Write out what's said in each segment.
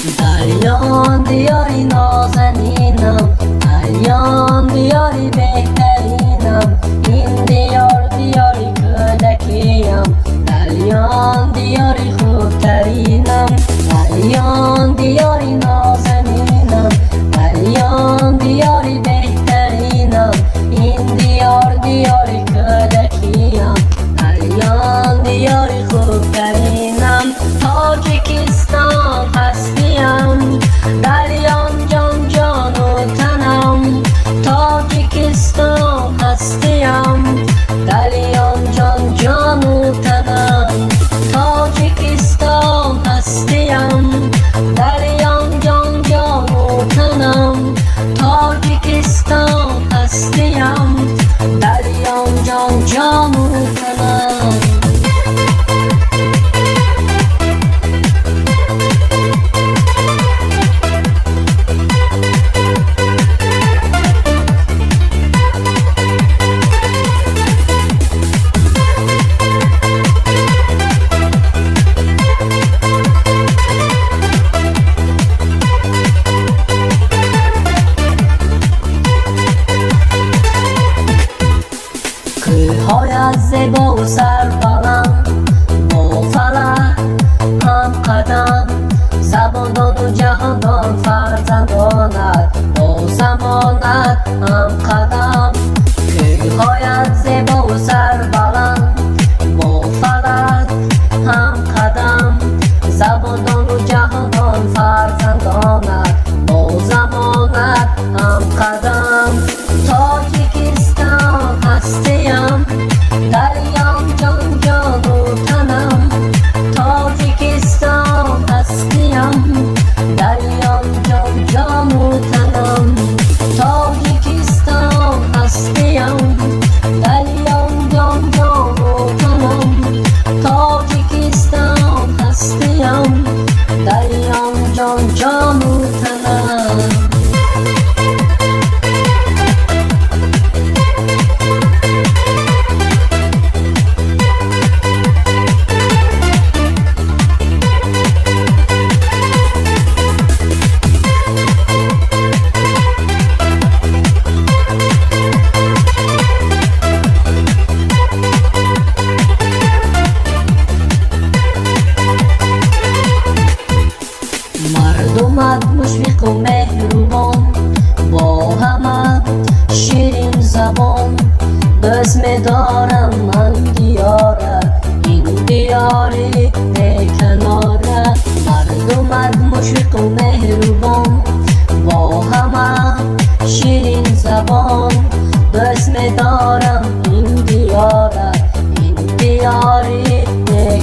دریا دیاری نازنینم، دریا دیاری بهترینم، این دیار دیاری کودکیم، دریا دیاری خوبترینم، دریا دیاری نازنینم، دریا دیاری بهترینم، این دیار دیاری کودکیم، دریا دیاری خوبترینم. تاجیکستان هستیم، دریان جان جان و تنم، تاجیکستان هستیم، دریان جان جان و تنم، تاجیکستان هستیم، دریان جان جان و تنم، تاجیکستان هستیم، دریان جان جان و تنم. کوه‌های از زیبا و سربلند با فلک هم قدم، زبان داد و جهاندان فرزندانت با زمانت هم قدم. کوه‌های از زیبا و سربلند با فلک هم قدم، زبان داد و جهاندان فرزندانت با زمانت هم قدم. تاجیکستان هستیم، دریان جان جان و تنم، تاجیکستان هستیم، دریان جان جان و تنم، تاجیکستان هستیم، دریان جان جان و تنم، تاجیکستان هستیم، دریان جان جان و تنم. مردمت مشفق و مهربان، با همه شیرین زبان، دوست می‌دارم من دیارت، این دیاری کناره. مردمت مشفق و مهربان، با همه شیرین زبان، دوست می‌دارم این دیارت، این دیاری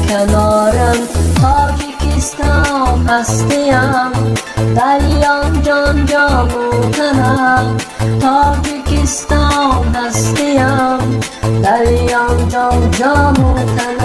کنارم. تاجیکستان هستیم، دریان جان جان و تنم، تاجیکستان هستیم، دریان جان جان و تنم.